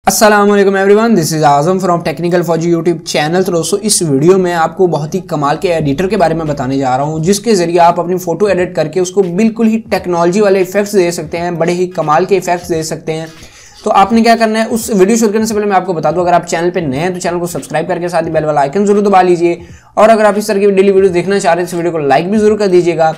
अस्सलाम वालेकुम everyone, this is Azam from technical फौजी यूट्यूब चैनल। तो दोस्तों इस वीडियो में आपको बहुत ही कमाल के एडिटर के बारे में बताने जा रहा हूं, जिसके जरिए आप अपनी फोटो एडिट करके उसको बिल्कुल ही टेक्नोलॉजी वाले इफेक्ट्स दे सकते हैं, बड़े ही कमाल के इफेक्ट्स दे सकते हैं। तो आपने क्या करना है, उस वीडियो शुरू करने से पहले मैं आपको बता दूं, अगर आप चैनल पे नए हैं तो चैनल को सब्सक्राइब करके साथ ही बेल वाला आइकन जरूर दबा लीजिए, और अगर आप इस तरह की डेली वीडियो देखना चाह रहे हैं तो वीडियो को लाइक भी जरूर कर दीजिएगा।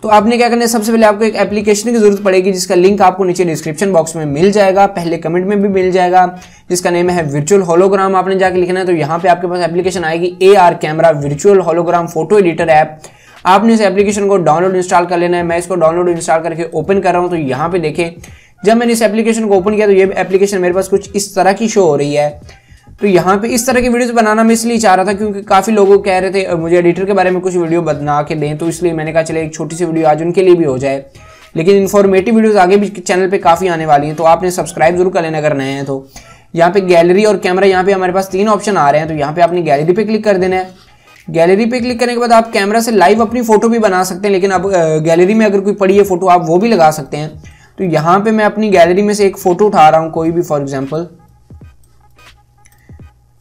तो आपने क्या करना है, सबसे पहले आपको एक एप्लीकेशन की जरूरत पड़ेगी, जिसका लिंक आपको नीचे डिस्क्रिप्शन बॉक्स में मिल जाएगा, पहले कमेंट में भी मिल जाएगा, जिसका नेम है वर्चुअल होलोग्राम। आपने जाके लिखना है तो यहाँ पे आपके पास एप्लीकेशन आएगी AR camera virtual hologram photo editor app. आपने इस एप्लीकेशन को डाउनलोड इंस्टॉल कर लेना है। मैं इसको डाउनलोड इंस्टॉल करके ओपन कर रहा हूँ। तो यहाँ पे देखें, जब मैंने इस एप्लीकेशन को ओपन किया तो ये एप्लीकेशन मेरे पास कुछ इस तरह की शो हो रही है। तो यहाँ पे इस तरह की वीडियोस बनाना मैं इसलिए चाह रहा था क्योंकि काफी लोग कह रहे थे मुझे एडिटर के बारे में कुछ वीडियो बना के दें, तो इसलिए मैंने कहा चले एक छोटी सी वीडियो आज उनके लिए भी हो जाए। लेकिन इन्फॉर्मेटिव वीडियोस आगे भी चैनल पे काफी आने वाली हैं, तो आपने सब्सक्राइब जरूर कर लेना अगर नए हैं तो। यहाँ पे गैलरी और कैमरा, यहाँ पे हमारे पास 3 ऑप्शन आ रहे हैं। तो यहाँ पे आपने गैलरी पे क्लिक कर देना है। गैलरी पे क्लिक करने के बाद आप कैमरा से लाइव अपनी फोटो भी बना सकते हैं, लेकिन अब गैलरी में अगर कोई पड़ी है फोटो आप वो भी लगा सकते हैं। तो यहाँ पे मैं अपनी गैलरी में से एक फोटो उठा रहा हूँ, कोई भी, फॉर एग्जाम्पल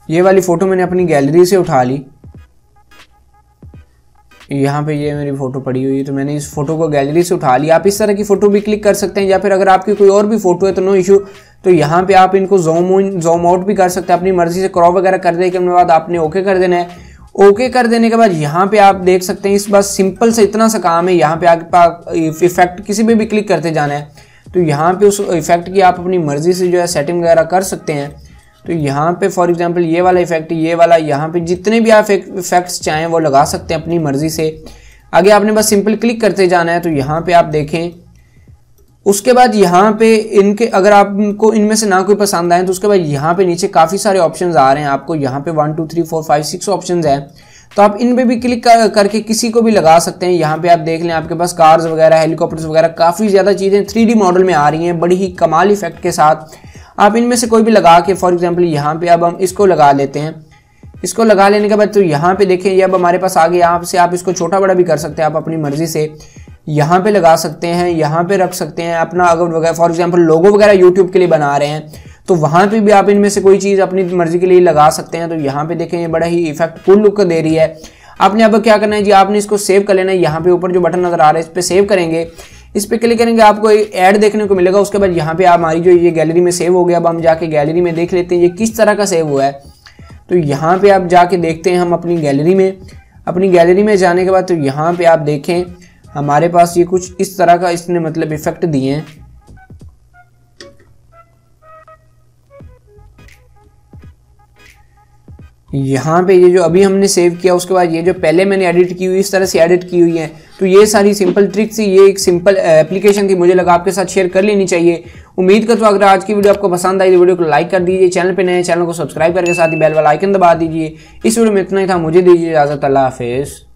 ये वाली फोटो मैंने अपनी गैलरी से उठा ली। यहाँ पे ये मेरी फोटो पड़ी हुई है, तो मैंने इस फोटो को गैलरी से उठा लिया। आप इस तरह की फोटो भी क्लिक कर सकते हैं, या फिर अगर आपकी कोई और भी फोटो है तो नो इशू। तो यहाँ पे आप इनको जूम इन जूम आउट भी कर सकते हैं, अपनी मर्जी से क्रॉप वगैरह कर देने के बाद आपने ओके कर देना है। ओके कर देने के बाद यहाँ पे आप देख सकते हैं, इस बार सिंपल से इतना सा काम है। यहाँ पे आपके इफेक्ट किसी पे भी क्लिक करते जाना है। तो यहाँ पे उस इफेक्ट की आप अपनी मर्जी से जो है सेटिंग वगैरह कर सकते हैं। तो यहाँ पे फॉर एग्जांपल ये वाला इफेक्ट, ये वाला, यहाँ पे जितने भी आप इफेक्ट्स चाहें वो लगा सकते हैं अपनी मर्जी से। आगे आपने बस सिंपल क्लिक करते जाना है। तो यहाँ पे आप देखें, उसके बाद यहाँ पे इनके अगर आपको इनमें से ना कोई पसंद आए तो उसके बाद यहाँ पे नीचे काफ़ी सारे ऑप्शंस आ रहे हैं आपको। यहाँ पे 1 2 3 4 5 6 ऑप्शंस हैं। तो आप इन पे भी क्लिक करके किसी को भी लगा सकते हैं। यहाँ पे आप देख लें, आपके पास कार्स वगैरह, हेलीकॉप्टर्स वगैरह काफ़ी ज़्यादा चीज़ें 3D मॉडल में आ रही हैं, बड़ी ही कमाल इफेक्ट के साथ। आप इनमें से कोई भी लगा के, फॉर एग्जांपल यहाँ पे अब हम इसको लगा लेते हैं। इसको लगा लेने के बाद तो यहाँ पे देखें, ये अब हमारे पास आ गया। यहाँ से आप इसको छोटा बड़ा भी कर सकते हैं, आप अपनी मर्जी से यहाँ पे लगा सकते हैं, यहाँ पे रख सकते हैं अपना। अगर फॉर एग्जांपल लोगो वगैरह यूट्यूब के लिए बना रहे हैं तो वहाँ पे भी आप इनमें से कोई चीज़ अपनी मर्जी के लिए लगा सकते हैं। तो यहाँ पे देखें, ये बड़ा ही इफेक्ट कूल लुक दे रही है। आपने अब क्या करना है जी, आपने इसको सेव कर लेना है। यहाँ पे ऊपर जो बटन नजर आ रहा है इस पर सेव करेंगे, इस पे क्लिक करेंगे, आपको एक ऐड देखने को मिलेगा। उसके बाद यहाँ पे हमारी जो ये गैलरी में सेव हो गया। अब हम जाके गैलरी में देख लेते हैं ये किस तरह का सेव हुआ है। तो यहाँ पे आप जाके देखते हैं हम अपनी गैलरी में। अपनी गैलरी में जाने के बाद तो यहाँ पे आप देखें, हमारे पास ये कुछ इस तरह का इसने मतलब इफेक्ट दिए हैं। यहाँ पे ये जो अभी हमने सेव किया, उसके बाद ये जो पहले मैंने एडिट की हुई, इस तरह से एडिट की हुई है। तो ये सारी सिंपल ट्रिक्स थी, ये एक सिंपल एप्लीकेशन थी, मुझे लगा आपके साथ शेयर कर लेनी चाहिए। उम्मीद करता हूँ अगर आज की वीडियो आपको पसंद आई तो वीडियो को लाइक कर दीजिए, चैनल पे नए चैनल को सब्सक्राइब करके साथ ही बेल वाला आइकन दबा दीजिए। इस वीडियो में इतना ही था, मुझे दीजिए इजाजत, अल्लाह हाफिज़।